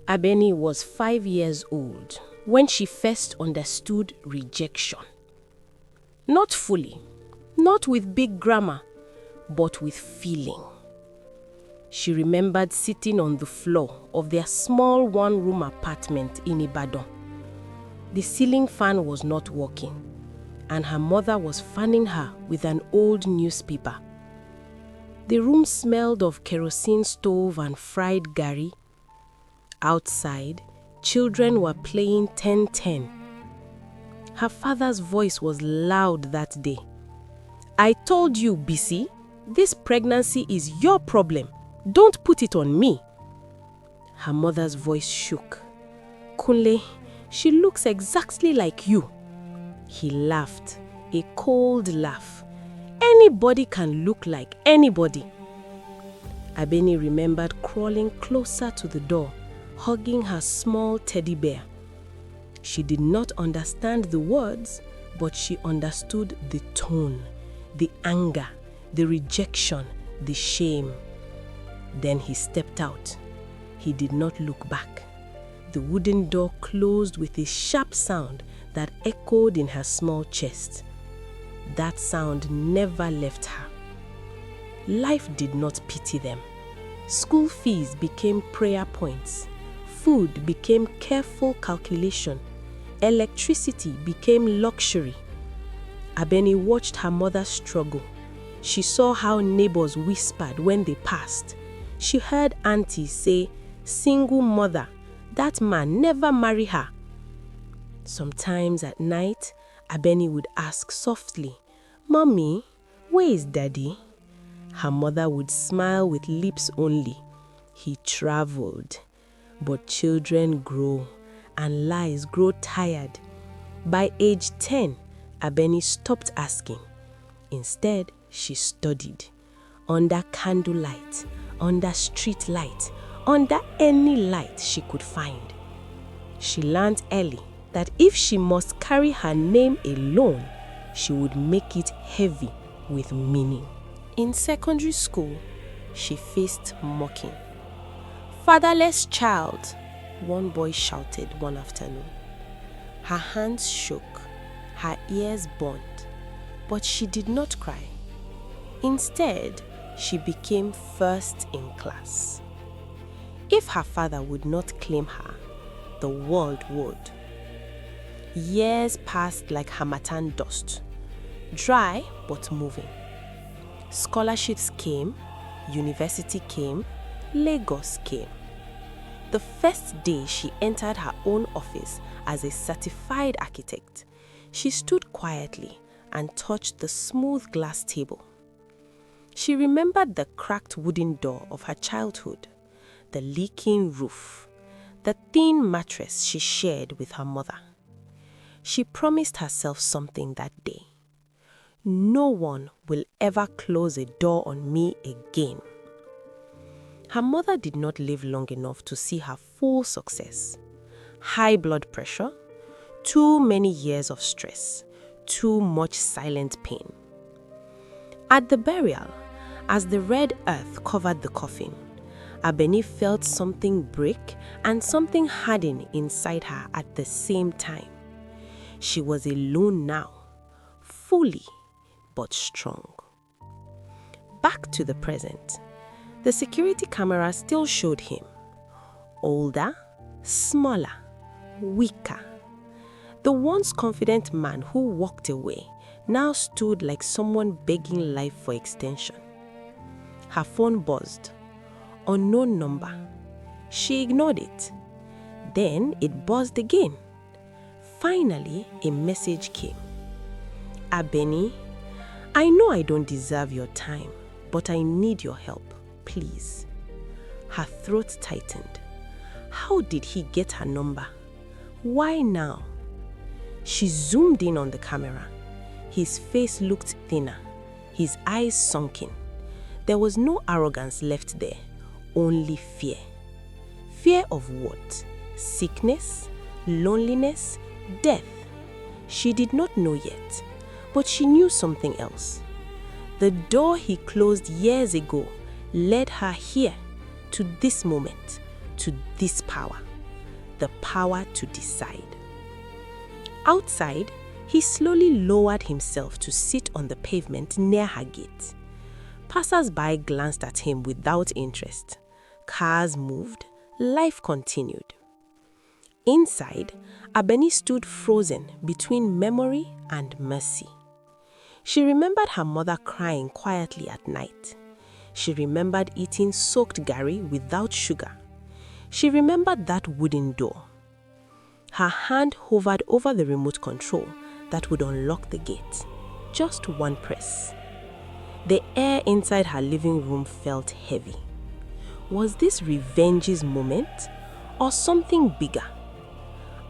Abeni was 5 years old when she first understood rejection. Not fully, not with big grammar, but with feeling. She remembered sitting on the floor of their small one-room apartment in Ibadan. The ceiling fan was not working, and her mother was fanning her with an old newspaper. The room smelled of kerosene stove and fried gari. Outside, children were playing 10-10. Her father's voice was loud that day. "I told you, Bisi, this pregnancy is your problem. Don't put it on me." Her mother's voice shook. "Kunle, she looks exactly like you." He laughed, a cold laugh. Anybody can look like anybody. Abeni remembered crawling closer to the door, hugging her small teddy bear. She did not understand the words, but she understood the tone, the anger, the rejection, the shame. Then he stepped out. He did not look back. The wooden door closed with a sharp sound that echoed in her small chest. That sound never left her. Life did not pity them. School fees became prayer points. Food became careful calculation. Electricity became luxury. Abeni watched her mother struggle. She saw how neighbors whispered when they passed. She heard aunties say, "Single mother, that man never marry her." Sometimes at night, Abeni would ask softly, "Mommy, where is Daddy?" Her mother would smile with lips only. "He traveled." But children grow, and lies grow tired. By age 10, Abeni stopped asking. Instead, she studied. Under candlelight, under street light, under any light she could find. She learned early that if she must carry her name alone, she would make it heavy with meaning. In secondary school, she faced mocking. "Fatherless child," one boy shouted one afternoon. Her hands shook, her ears burned, but she did not cry. Instead, she became first in class. If her father would not claim her, the world would. Years passed like harmattan dust, dry but moving. Scholarships came, university came, Lagos came. The first day she entered her own office as a certified architect, she stood quietly and touched the smooth glass table. She remembered the cracked wooden door of her childhood, the leaking roof, the thin mattress she shared with her mother. She promised herself something that day. No one will ever close a door on me again. Her mother did not live long enough to see her full success. High blood pressure, too many years of stress, too much silent pain. At the burial, as the red earth covered the coffin, Abeni felt something break and something harden inside her at the same time. She was alone now, fully but strong. Back to the present. The security camera still showed him. Older, smaller, weaker. The once confident man who walked away now stood like someone begging life for extension. Her phone buzzed. Unknown number. She ignored it. Then it buzzed again. Finally, a message came. "Abeni, I know I don't deserve your time, but I need your help. Please." Her throat tightened. How did he get her number? Why now? She zoomed in on the camera. His face looked thinner, his eyes sunken. There was no arrogance left there, only fear. Fear of what? Sickness? Loneliness? Death? She did not know yet, but she knew something else. The door he closed years ago led her here, to this moment, to this power. the power to decide. Outside, he slowly lowered himself to sit on the pavement near her gate. Passers-by glanced at him without interest. Cars moved, life continued. Inside, Abeni stood frozen between memory and mercy. She remembered her mother crying quietly at night. She remembered eating soaked garri without sugar. She remembered that wooden door. Her hand hovered over the remote control that would unlock the gate. Just one press. The air inside her living room felt heavy. Was this revenge's moment or something bigger?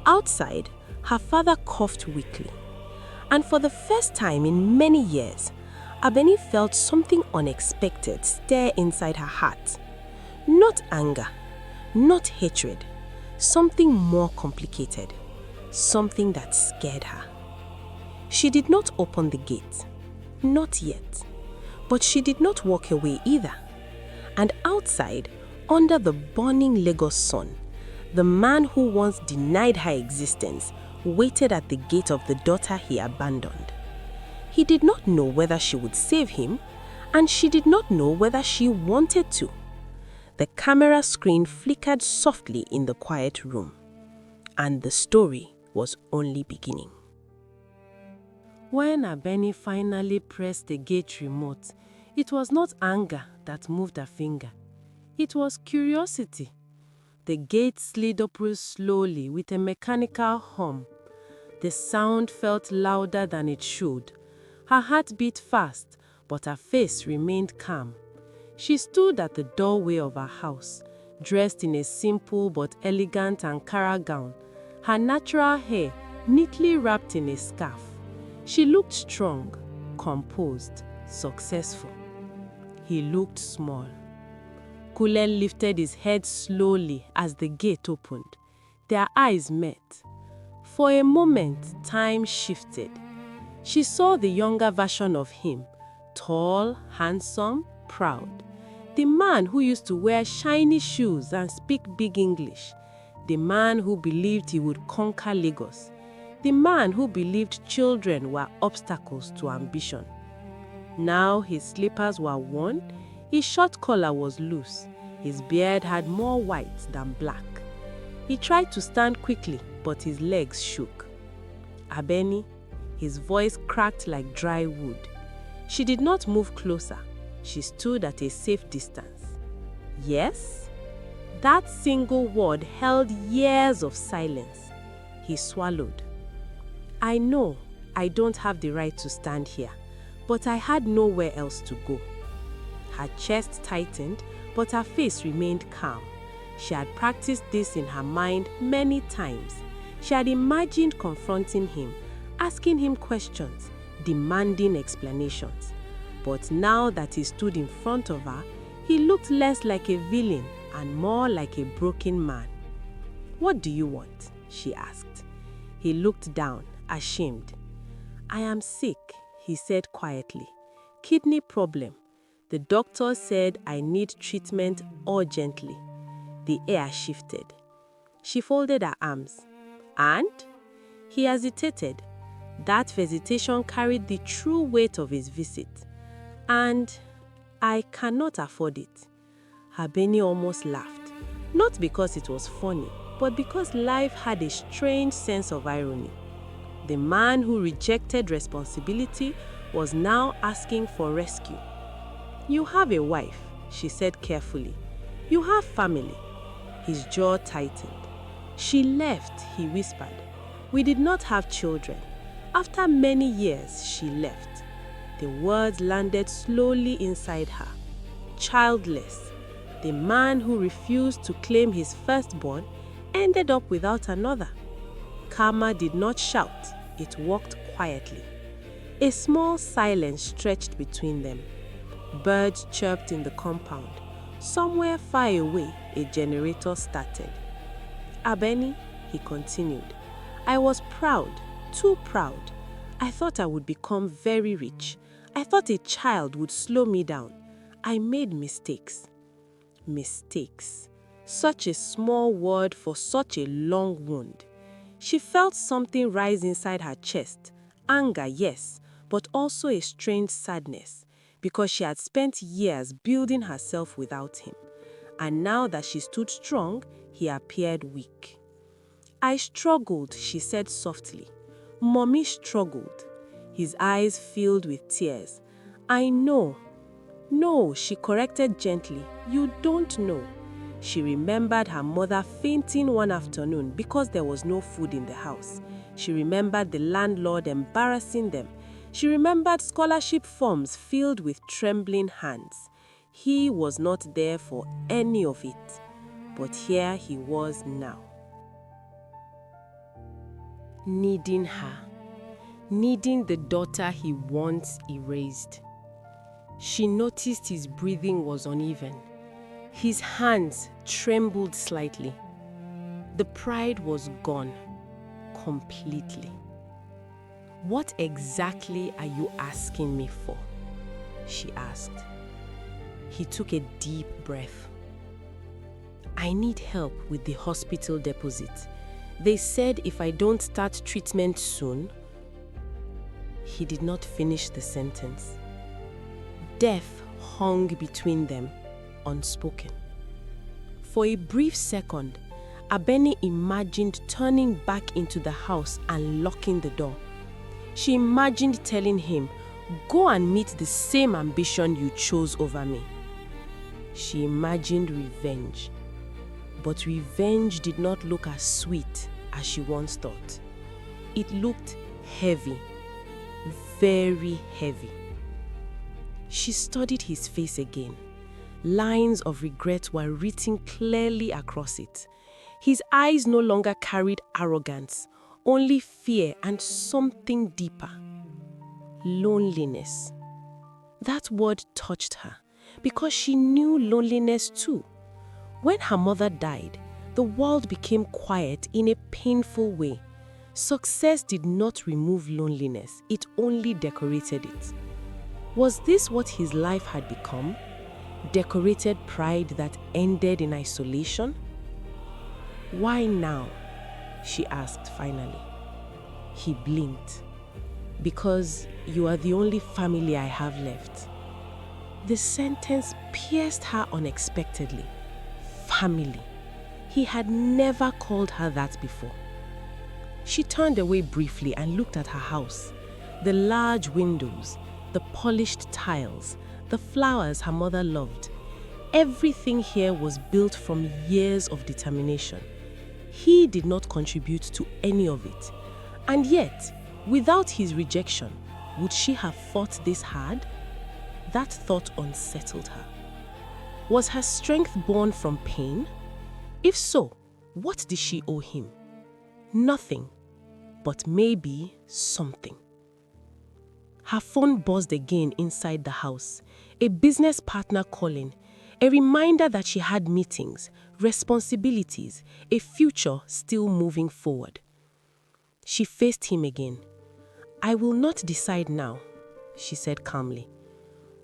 Outside, her father coughed weakly. And for the first time in many years, Abeni felt something unexpected stir inside her heart. Not anger, not hatred, something more complicated, something that scared her. She did not open the gate, not yet, but she did not walk away either. And outside, under the burning Lagos sun, the man who once denied her existence waited at the gate of the daughter he abandoned. He did not know whether she would save him, and she did not know whether she wanted to. The camera screen flickered softly in the quiet room, and the story was only beginning. When Abeni finally pressed the gate remote, it was not anger that moved her finger. It was curiosity. The gate slid upwards slowly with a mechanical hum. The sound felt louder than it should. Her heart beat fast, but her face remained calm. She stood at the doorway of her house, dressed in a simple but elegant Ankara gown, her natural hair neatly wrapped in a scarf. She looked strong, composed, successful. He looked small. Kulen lifted his head slowly as the gate opened. Their eyes met. For a moment, time shifted. She saw the younger version of him, tall, handsome, proud. The man who used to wear shiny shoes and speak big English. The man who believed he would conquer Lagos. The man who believed children were obstacles to ambition. Now his slippers were worn, his short collar was loose, his beard had more white than black. He tried to stand quickly, but his legs shook. Abeni, his voice cracked like dry wood. She did not move closer. She stood at a safe distance. Yes? That single word held years of silence. He swallowed. I know I don't have the right to stand here, but I had nowhere else to go. Her chest tightened, but her face remained calm. She had practiced this in her mind many times. She had imagined confronting him, asking him questions, demanding explanations. But now that he stood in front of her, he looked less like a villain and more like a broken man. "What do you want?" she asked. He looked down, ashamed. "I am sick," he said quietly. "Kidney problem. The doctor said I need treatment urgently." The air shifted. She folded her arms. "And?" He hesitated. That hesitation carried the true weight of his visit. "And I cannot afford it." Abeni almost laughed, not because it was funny, but because life had a strange sense of irony. The man who rejected responsibility was now asking for rescue. "You have a wife," she said carefully. "You have family." His jaw tightened. "She left," he whispered. "We did not have children. After many years, she left." The words landed slowly inside her. Childless. The man who refused to claim his firstborn ended up without another. Karma did not shout, it walked quietly. A small silence stretched between them. Birds chirped in the compound. Somewhere far away, a generator started. "Abeni," he continued, "I was proud, too proud. I thought I would become very rich. I thought a child would slow me down. I made mistakes." Mistakes. Such a small word for such a long wound. She felt something rise inside her chest. Anger, yes, but also a strange sadness, because she had spent years building herself without him. And now that she stood strong, he appeared weak. I struggled, she said softly. Mommy struggled. His eyes filled with tears. I know. No, she corrected gently. You don't know. She remembered her mother fainting one afternoon because there was no food in the house. She remembered the landlord embarrassing them. She remembered scholarship forms filled with trembling hands. He was not there for any of it, but here he was now. Needing her, needing the daughter he once erased. She noticed his breathing was uneven. His hands trembled slightly. The pride was gone, completely. What exactly are you asking me for? She asked. He took a deep breath. I need help with the hospital deposit. They said if I don't start treatment soon. He did not finish the sentence. Death hung between them, unspoken. For a brief second, Abeni imagined turning back into the house and locking the door. She imagined telling him, go and meet the same ambition you chose over me. She imagined revenge. But revenge did not look as sweet as she once thought. It looked heavy, very heavy. She studied his face again. Lines of regret were written clearly across it. His eyes no longer carried arrogance, only fear and something deeper. Loneliness. That word touched her because she knew loneliness too. When her mother died, the world became quiet in a painful way. Success did not remove loneliness, it only decorated it. Was this what his life had become? Decorated pride that ended in isolation? Why now? She asked finally. He blinked. Because you are the only family I have left. The sentence pierced her unexpectedly. Family. He had never called her that before. She turned away briefly and looked at her house. The large windows, the polished tiles, the flowers her mother loved. Everything here was built from years of determination. He did not contribute to any of it. And yet, without his rejection, would she have fought this hard? That thought unsettled her. Was her strength born from pain? If so, what did she owe him? Nothing, but maybe something. Her phone buzzed again inside the house. A business partner calling. A reminder that she had meetings, responsibilities, a future still moving forward. She faced him again. I will not decide now, she said calmly.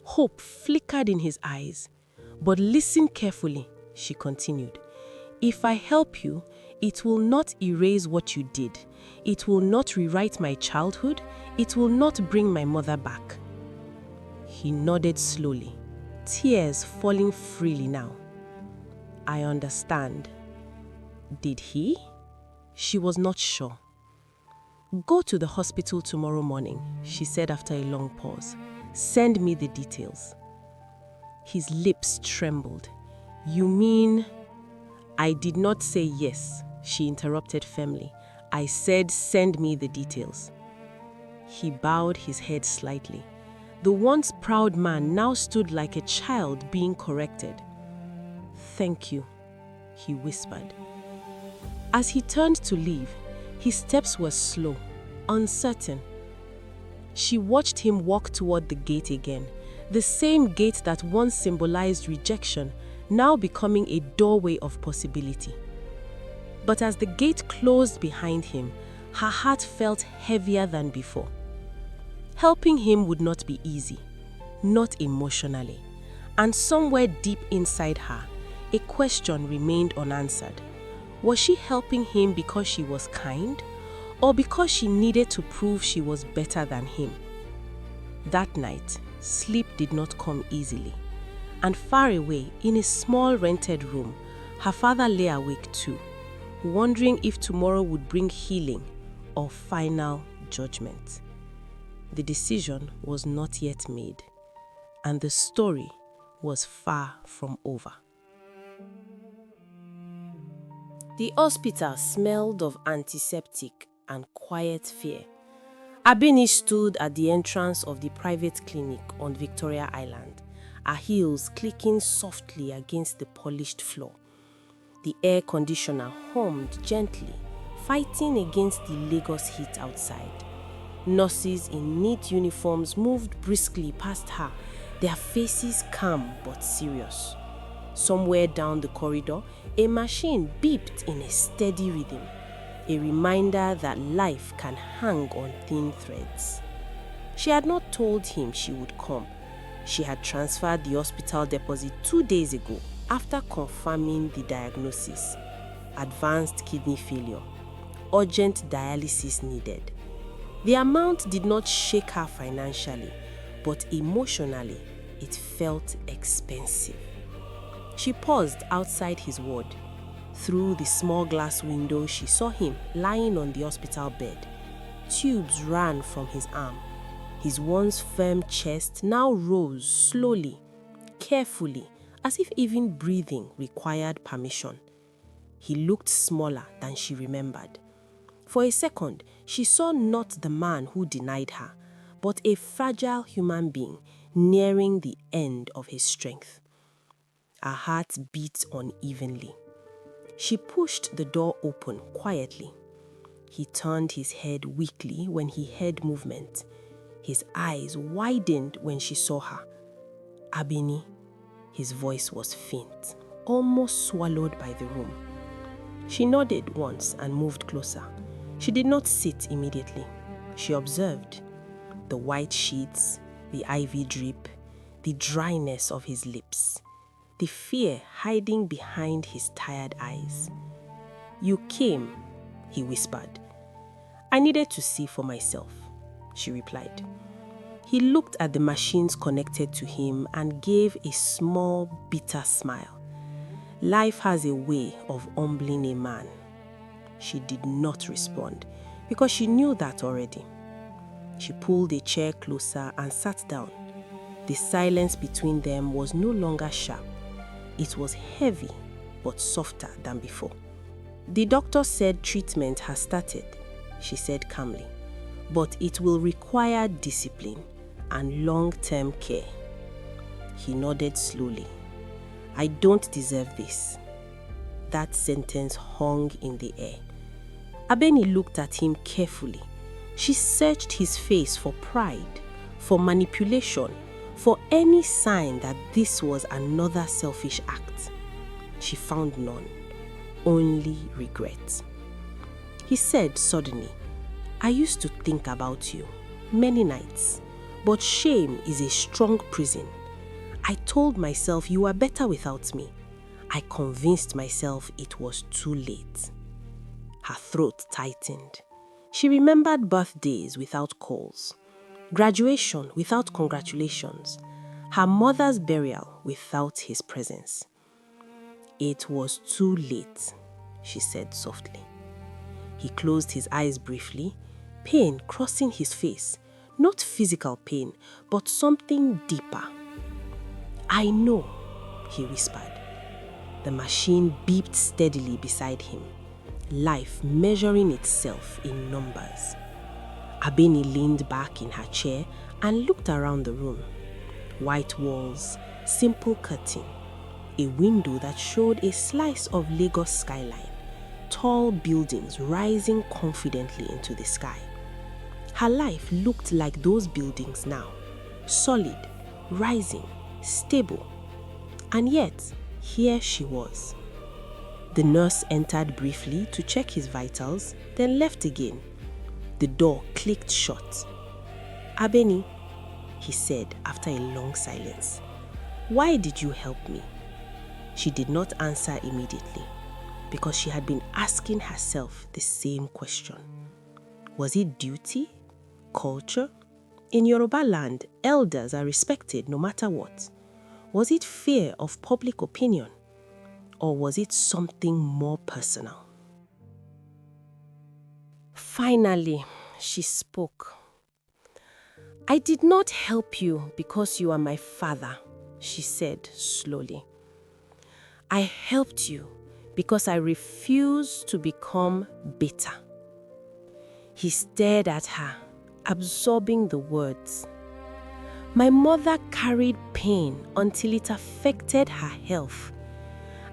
Hope flickered in his eyes. But listen carefully, she continued. If I help you, it will not erase what you did. It will not rewrite my childhood. It will not bring my mother back. He nodded slowly, tears falling freely now. I understand. Did he? She was not sure. Go to the hospital tomorrow morning, she said after a long pause. Send me the details. His lips trembled. You mean? I did not say yes, she interrupted firmly. I said send me the details. He bowed his head slightly. The once proud man now stood like a child being corrected. Thank you, he whispered. As he turned to leave, his steps were slow, uncertain. She watched him walk toward the gate again, the same gate that once symbolized rejection, now becoming a doorway of possibility. But as the gate closed behind him, her heart felt heavier than before. Helping him would not be easy, not emotionally. And somewhere deep inside her, A question remained unanswered. Was she helping him because she was kind, or because she needed to prove she was better than him? That night, sleep did not come easily, and far away in a small rented room, her father lay awake too, wondering if tomorrow would bring healing or final judgment. The decision was not yet made, and the story was far from over. The hospital smelled of antiseptic and quiet fear. Abeni stood at the entrance of the private clinic on Victoria Island, her heels clicking softly against the polished floor. The air conditioner hummed gently, fighting against the Lagos heat outside. Nurses in neat uniforms moved briskly past her, their faces calm but serious. Somewhere down the corridor, a machine beeped in a steady rhythm, a reminder that life can hang on thin threads. She had not told him she would come. She had transferred the hospital deposit 2 days ago after confirming the diagnosis: advanced kidney failure, urgent dialysis needed. The amount did not shake her financially, but emotionally, it felt expensive. She paused outside his ward. Through the small glass window, she saw him lying on the hospital bed. Tubes ran from his arm. His once firm chest now rose slowly, carefully, as if even breathing required permission. He looked smaller than she remembered. For a second, she saw not the man who denied her, but a fragile human being nearing the end of his strength. Her heart beat unevenly. She pushed the door open quietly. He turned his head weakly when he heard movement. His eyes widened when she saw her. "Abeni," his voice was faint, almost swallowed by the room. She nodded once and moved closer. She did not sit immediately. She observed the white sheets, the IV drip, the dryness of his lips, the fear hiding behind his tired eyes. "You came," he whispered. "I needed to see for myself," she replied. He looked at the machines connected to him and gave a small, bitter smile. Life has a way of humbling a man. She did not respond because she knew that already. She pulled a chair closer and sat down. The silence between them was no longer sharp. It was heavy but softer than before. "The doctor said treatment has started," she said calmly, "but it will require discipline and long-term care." He nodded slowly. "I don't deserve this." That sentence hung in the air. Abeni looked at him carefully. She searched his face for pride, for manipulation, for any sign that this was another selfish act. She found none, only regret. He said suddenly, "I used to think about you many nights, but shame is a strong prison. I told myself you were better without me. I convinced myself it was too late." Her throat tightened. She remembered birthdays without calls, graduation without congratulations, her mother's burial without his presence. "It was too late," she said softly. He closed his eyes briefly, pain crossing his face, not physical pain, but something deeper. "I know," he whispered. The machine beeped steadily beside him, life measuring itself in numbers. Abeni leaned back in her chair and looked around the room. White walls, simple curtain, a window that showed a slice of Lagos skyline, tall buildings rising confidently into the sky. Her life looked like those buildings now, solid, rising, stable. And yet, here she was. The nurse entered briefly to check his vitals, then left again. The door clicked shut. "Abeni," he said after a long silence, "why did you help me?" She did not answer immediately because she had been asking herself the same question. Was it duty? Culture? In Yoruba land, elders are respected no matter what. Was it fear of public opinion? Or was it something more personal? Finally, she spoke. "I did not help you because you are my father," she said slowly. "I helped you because I refuse to become bitter." He stared at her, absorbing the words. "My mother carried pain until it affected her health.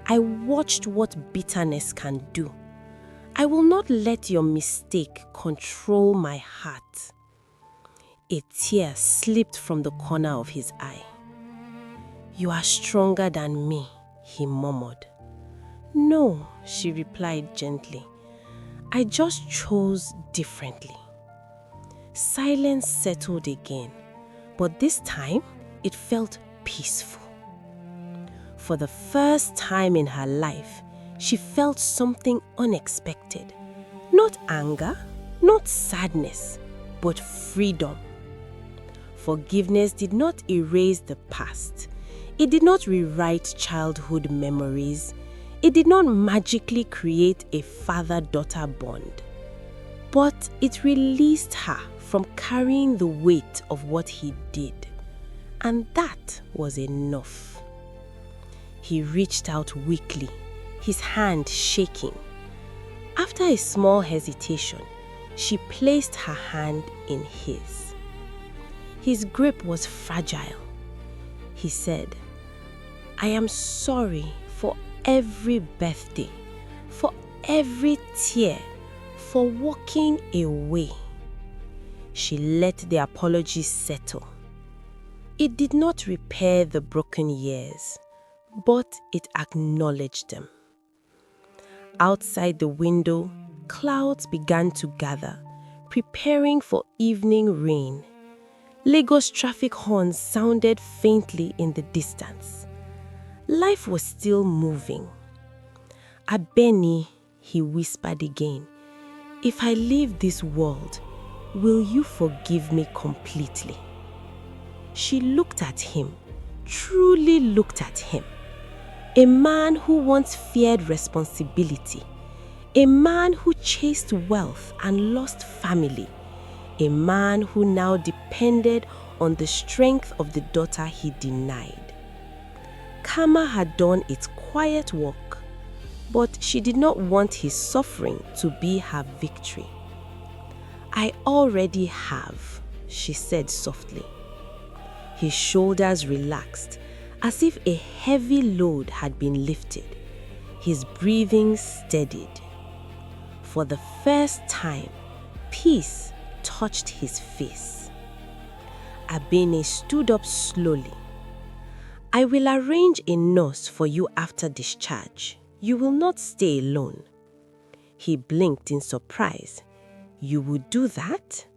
I watched what bitterness can do. I will not let your mistake control my heart." A tear slipped from the corner of his eye. "You are stronger than me," he murmured. "No," she replied gently. "I just chose differently." Silence settled again, but this time it felt peaceful. For the first time in her life, she felt something unexpected. Not anger, not sadness, but freedom. Forgiveness did not erase the past. It did not rewrite childhood memories. It did not magically create a father-daughter bond. But it released her from carrying the weight of what he did. And that was enough. He reached out weakly, his hand shaking. After a small hesitation, she placed her hand in his. His grip was fragile. He said, "I am sorry for every birthday, for every tear, for walking away." She let the apology settle. It did not repair the broken years, but it acknowledged them. Outside the window, clouds began to gather, preparing for evening rain. Lagos traffic horns sounded faintly in the distance. Life was still moving. "Abeni," he whispered again, "if I leave this world, will you forgive me completely?" She looked at him, truly looked at him. A man who once feared responsibility. A man who chased wealth and lost family. A man who now depended on the strength of the daughter he denied. Karma had done its quiet work, but she did not want his suffering to be her victory. "I already have," she said softly. His shoulders relaxed, as if a heavy load had been lifted. His breathing steadied. For the first time, peace touched his face. Abene stood up slowly. "I will arrange a nurse for you after discharge. You will not stay alone." He blinked in surprise. "You would do that?"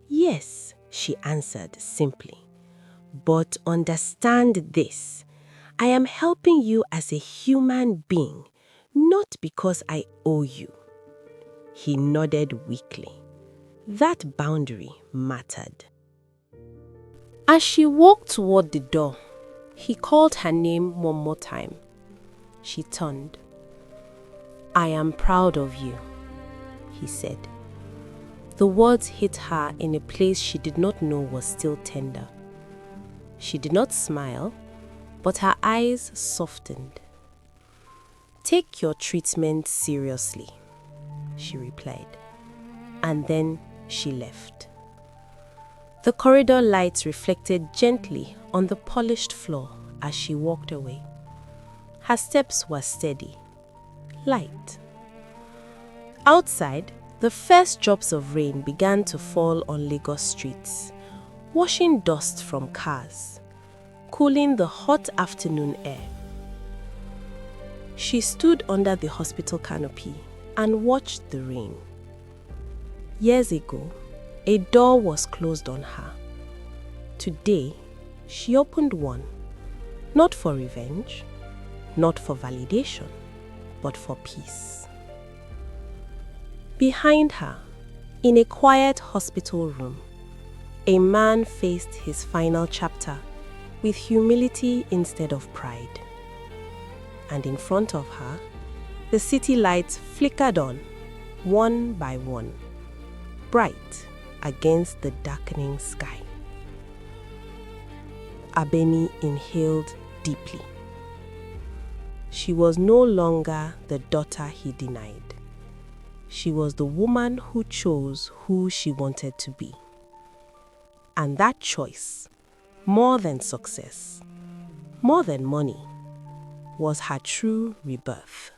"Yes," she answered simply. "But understand this. I am helping you as a human being, not because I owe you." He nodded weakly. That boundary mattered. As she walked toward the door, he called her name one more time. She turned. "I am proud of you," he said. The words hit her in a place she did not know was still tender. She did not smile, but her eyes softened. "Take your treatment seriously," she replied. And then she left. The corridor lights reflected gently on the polished floor as she walked away. Her steps were steady, light. Outside, the first drops of rain began to fall on Lagos streets, washing dust from cars, cooling the hot afternoon air. She stood under the hospital canopy and watched the rain. Years ago, a door was closed on her. Today, she opened one, not for revenge, not for validation, but for peace. Behind her, in a quiet hospital room, a man faced his final chapter with humility instead of pride. And in front of her, the city lights flickered on, one by one, bright against the darkening sky. Abeni inhaled deeply. She was no longer the daughter he denied. She was the woman who chose who she wanted to be. And that choice, more than success, more than money, was her true rebirth.